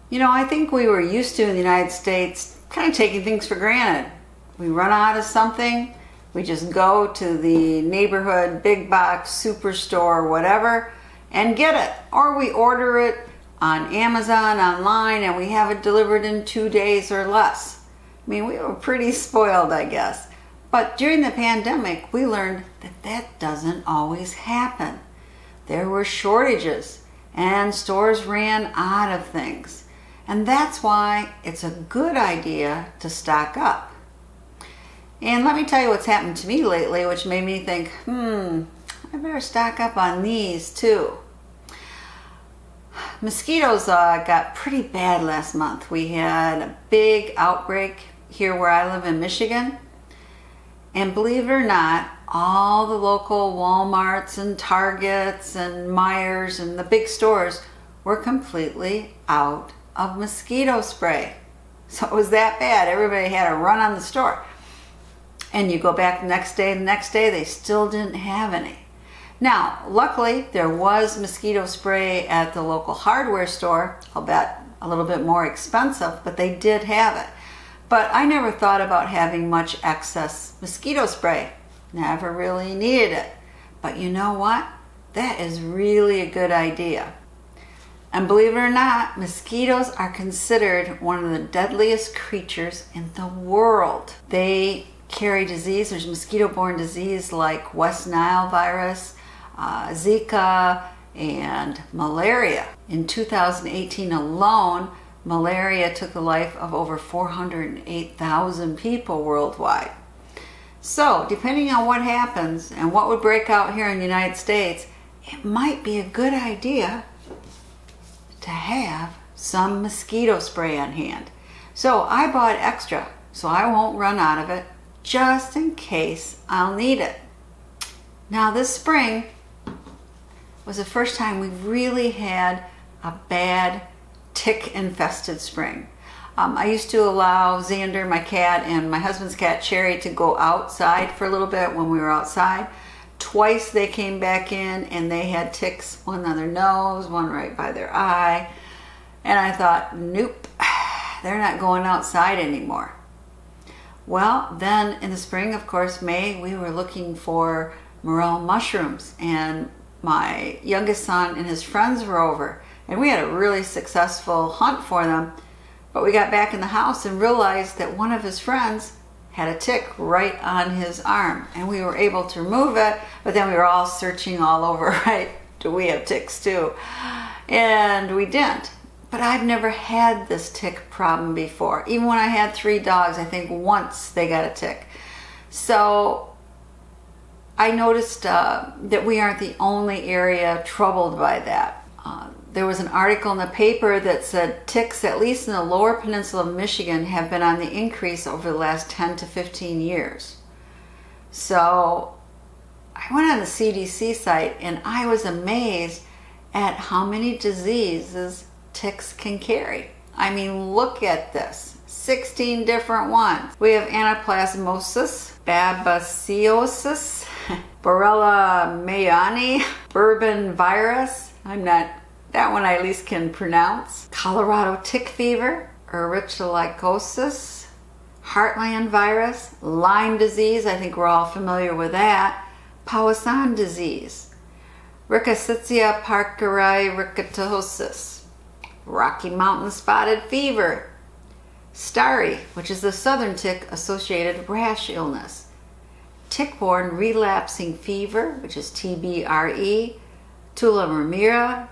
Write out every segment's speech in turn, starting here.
You know, I think we were used to in the United States kind of taking things for granted. We run out of something, we just go to the neighborhood big box superstore, whatever, and get it. Or we order it on Amazon online and we have it delivered in 2 days or less. I mean, we were pretty spoiled, I guess. But during the pandemic, we learned that that doesn't always happen. There were shortages and stores ran out of things. And that's why it's a good idea to stock up. And let me tell you what's happened to me lately, which made me think, I better stock up on these too. Mosquitoes got pretty bad last month. We had a big outbreak here where I live in Michigan. And believe it or not, all the local Walmarts and Targets and Meijers and the big stores were completely out of mosquito spray. So it was that bad. Everybody had to run on the store. And you go back the next day, they still didn't have any. Now, luckily, there was mosquito spray at the local hardware store. I'll bet a little bit more expensive, but they did have it. But I never thought about having much excess mosquito spray. Never really needed it. But you know what? That is really a good idea. And believe it or not, mosquitoes are considered one of the deadliest creatures in the world. They carry disease. There's mosquito-borne disease like West Nile virus, Zika, and malaria. In 2018 alone, malaria took the life of over 408,000 people worldwide. So, depending on what happens and what would break out here in the United States, it might be a good idea to have some mosquito spray on hand. So I bought extra so I won't run out of it, just in case I'll need it. Now this spring was the first time we really had a bad tick-infested spring. I used to allow Xander, my cat, and my husband's cat, Cherry, to go outside for a little bit when we were outside. Twice they came back in and they had ticks, one on their nose, one right by their eye. And I thought, nope, they're not going outside anymore. Well, then in the spring, of course, May, we were looking for morel mushrooms. And my youngest son and his friends were over. And we had a really successful hunt for them. But we got back in the house and realized that one of his friends had a tick right on his arm, and we were able to remove it, but then we were all searching all over, right? Do we have ticks too? And we didn't. But I've never had this tick problem before. Even when I had 3 dogs, I think once they got a tick. So I noticed that we aren't the only area troubled by that. There was an article in the paper that said ticks, at least in the lower peninsula of Michigan, have been on the increase over the last 10 to 15 years. So I went on the CDC site and I was amazed at how many diseases ticks can carry. I mean, look at this. 16 different ones. We have anaplasmosis, babesiosis, Borrelia mayani, bourbon virus. That one I at least can pronounce. Colorado tick fever, ehrlichiosis, heartland virus, Lyme disease, I think we're all familiar with that, Powassan disease, Rickettsia parkeri rickettosis, Rocky Mountain spotted fever, Stari, which is the southern tick-associated rash illness, tick-borne relapsing fever, which is TBRE, tularemia,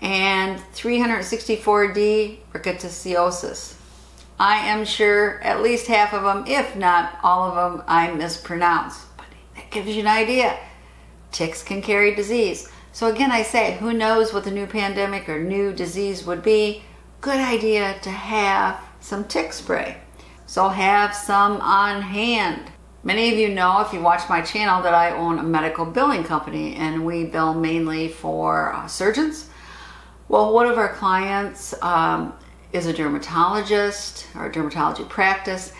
and 364D rickettsiosis. I am sure at least half of them, if not all of them, I mispronounce. But that gives you an idea. Ticks can carry disease. So again, I say, who knows what the new pandemic or new disease would be? Good idea to have some tick spray. So have some on hand. Many of you know, if you watch my channel, that I own a medical billing company and we bill mainly for surgeons. Well, one of our clients is a dermatologist or a dermatology practice,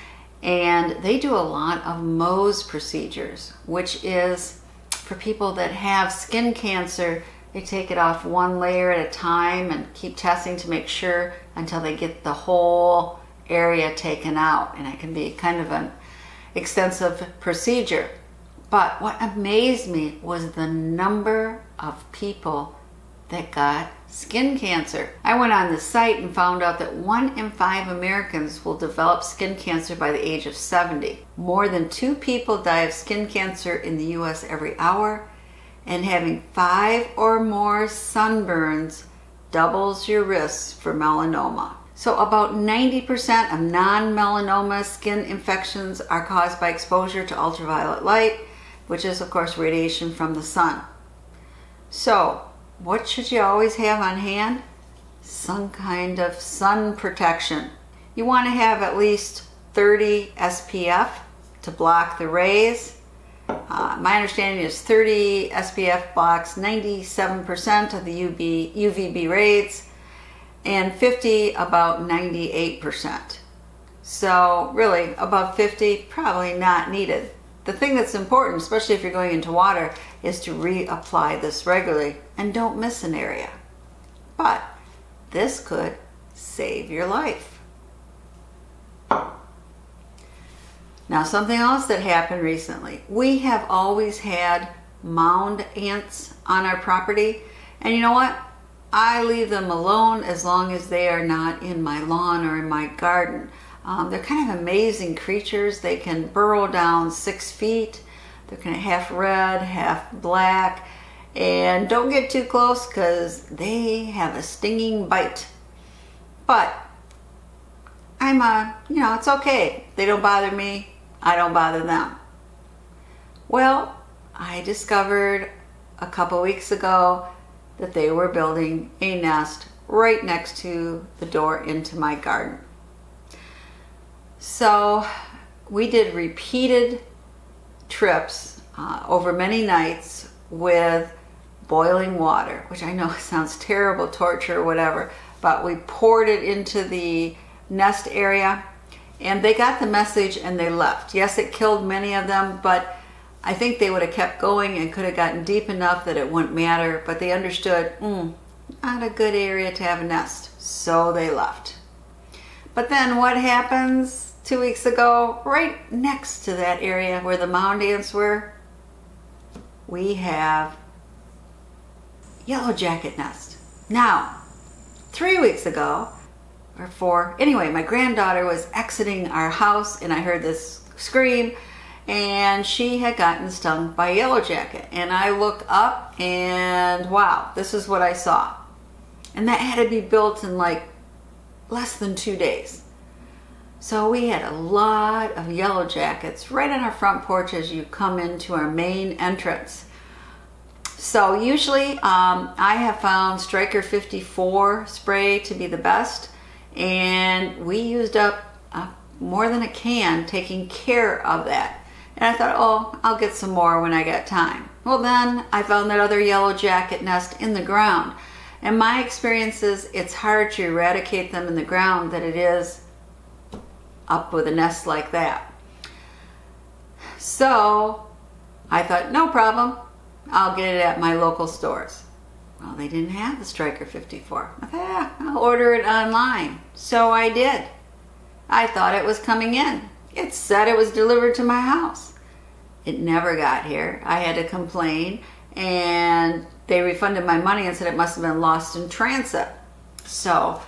and they do a lot of Mohs procedures, which is for people that have skin cancer They take it off one layer at a time and keep testing to make sure until they get the whole area taken out. And it can be kind of an extensive procedure. But what amazed me was the number of people that got skin cancer. I went on the site and found out that 1 in 5 Americans will develop skin cancer by the age of 70. More than 2 people die of skin cancer in the US every hour, and having 5 or more sunburns doubles your risks for melanoma. So about 90% of non-melanoma skin infections are caused by exposure to ultraviolet light, which is of course radiation from the sun. So what should you always have on hand? Some kind of sun protection. You want to have at least 30 SPF to block the rays. My understanding is 30 SPF blocks 97% of the UVB rays, and 50 about 98%. So really above 50, probably not needed. The thing that's important, especially if you're going into water, is to reapply this regularly and don't miss an area. But this could save your life. Now, something else that happened recently. We have always had mound ants on our property, and you know what? I leave them alone as long as they are not in my lawn or in my garden. They're kind of amazing creatures. They can burrow down 6 feet. They're kind of half red, half black. And don't get too close because they have a stinging bite. But it's okay. They don't bother me. I don't bother them. Well, I discovered a couple weeks ago that they were building a nest right next to the door into my garden. So we did repeated trips over many nights with boiling water, which I know sounds terrible, torture, whatever, but we poured it into the nest area and they got the message and they left. Yes, it killed many of them, but I think they would have kept going and could have gotten deep enough that it wouldn't matter, but they understood, not a good area to have a nest, so they left. But then what happens 2 weeks ago, right next to that area where the mound ants were, we have yellow jacket nest. Now, 3 weeks ago, or 4, anyway, my granddaughter was exiting our house and I heard this scream, and she had gotten stung by a yellow jacket. And I looked up and wow, this is what I saw. And that had to be built in like less than 2 days. So we had a lot of yellow jackets right on our front porch as you come into our main entrance. So usually I have found Striker 54 spray to be the best, and we used up more than a can taking care of that. And I thought, oh, I'll get some more when I get time. Well, then I found that other yellow jacket nest in the ground. And my experience is it's hard to eradicate them in the ground than it is up with a nest like that. So I thought, no problem, I'll get it at my local stores. Well, they didn't have the Striker 54. I thought, I'll order it online. So I did. I thought it was coming in. It said it was delivered to my house. It never got here. I had to complain, and they refunded my money and said it must have been lost in transit. So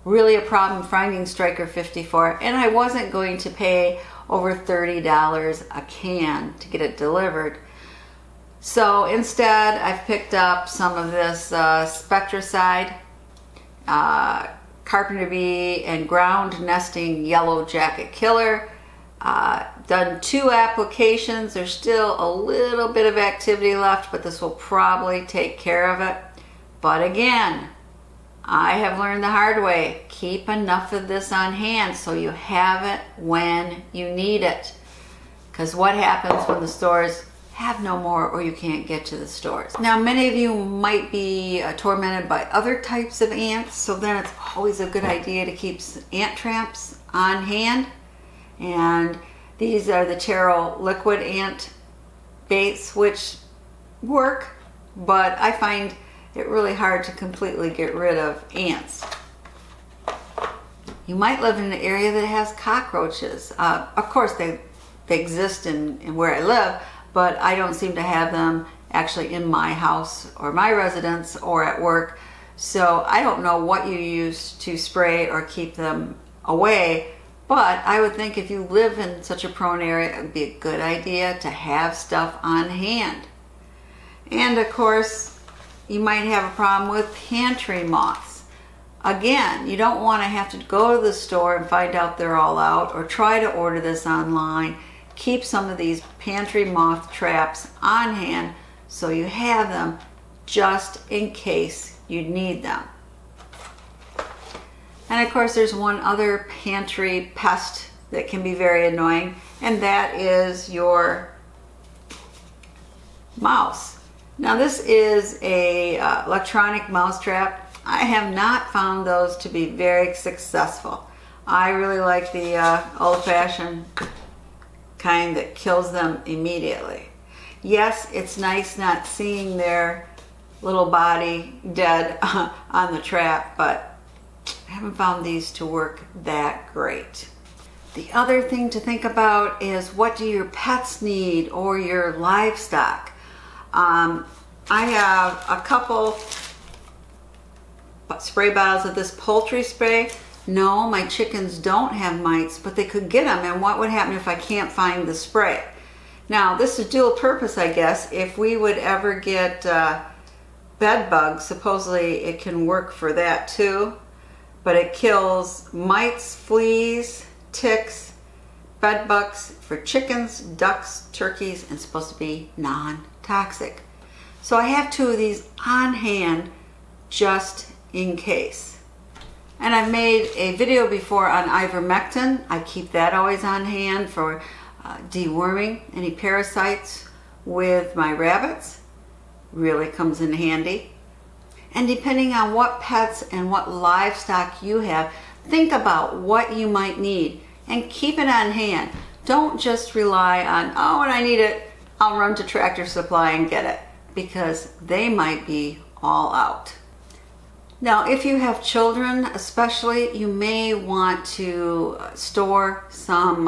really a problem finding Striker 54, and I wasn't going to pay over $30 a can to get it delivered. So instead, I've picked up some of this Spectracide, Carpenter Bee, and Ground Nesting Yellow Jacket Killer. Done 2 applications. There's still a little bit of activity left, but this will probably take care of it. But again, I have learned the hard way. Keep enough of this on hand so you have it when you need it. Because what happens when the stores have no more or you can't get to the stores? Now, many of you might be tormented by other types of ants, so then it's always a good idea to keep ant traps on hand. And these are the Terral liquid ant baits, which work, but I find it's really hard to completely get rid of ants. You might live in an area that has cockroaches. Of course, they exist in where I live, but I don't seem to have them actually in my house or my residence or at work. So I don't know what you use to spray or keep them away, but I would think if you live in such a prone area, it would be a good idea to have stuff on hand. And of course, you might have a problem with pantry moths. Again, you don't want to have to go to the store and find out they're all out or try to order this online. Keep some of these pantry moth traps on hand so you have them just in case you need them. And of course, there's one other pantry pest that can be very annoying, and that is your mouse. Now this is a electronic mouse trap. I have not found those to be very successful. I really like the old-fashioned kind that kills them immediately. Yes, it's nice not seeing their little body dead on the trap, but I haven't found these to work that great. The other thing to think about is, what do your pets need or your livestock? I have a couple spray bottles of this poultry spray. No, my chickens don't have mites, but they could get them, and what would happen if I can't find the spray? Now, this is dual purpose, I guess. If we would ever get bed bugs, supposedly it can work for that too, but it kills mites, fleas, ticks, bed bugs for chickens, ducks, turkeys, and it's supposed to be non-toxic. So I have 2 of these on hand just in case. And I've made a video before on ivermectin. I keep that always on hand for deworming any parasites with my rabbits. Really comes in handy. And depending on what pets and what livestock you have, think about what you might need and keep it on hand. Don't just rely on, oh, when I need it, I'll run to Tractor Supply and get it, because they might be all out. Now, if you have children especially, you may want to store some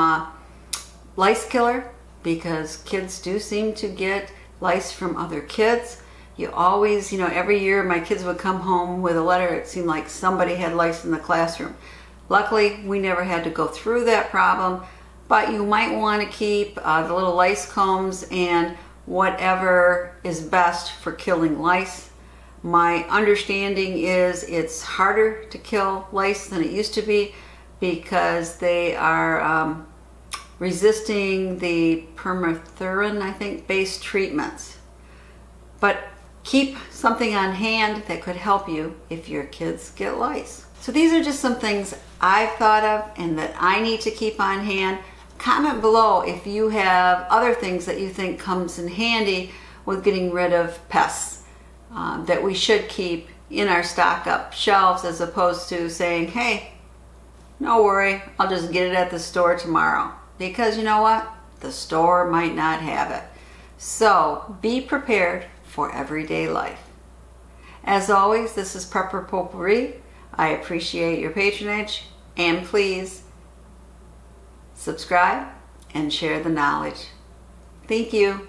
lice killer, because kids do seem to get lice from other kids. You always, every year my kids would come home with a letter. It seemed like somebody had lice in the classroom. Luckily, we never had to go through that problem, but you might want to keep the little lice combs and whatever is best for killing lice. My understanding is it's harder to kill lice than it used to be, because they are resisting the permethrin, I think, based treatments. But keep something on hand that could help you if your kids get lice. So these are just some things I've thought of and that I need to keep on hand. Comment below if you have other things that you think comes in handy with getting rid of pests that we should keep in our stock up shelves, as opposed to saying, hey, no worry, I'll just get it at the store tomorrow. Because you know what? The store might not have it. So be prepared for everyday life. As always, this is Prepper Potpourri. I appreciate your patronage, and please subscribe and share the knowledge. Thank you.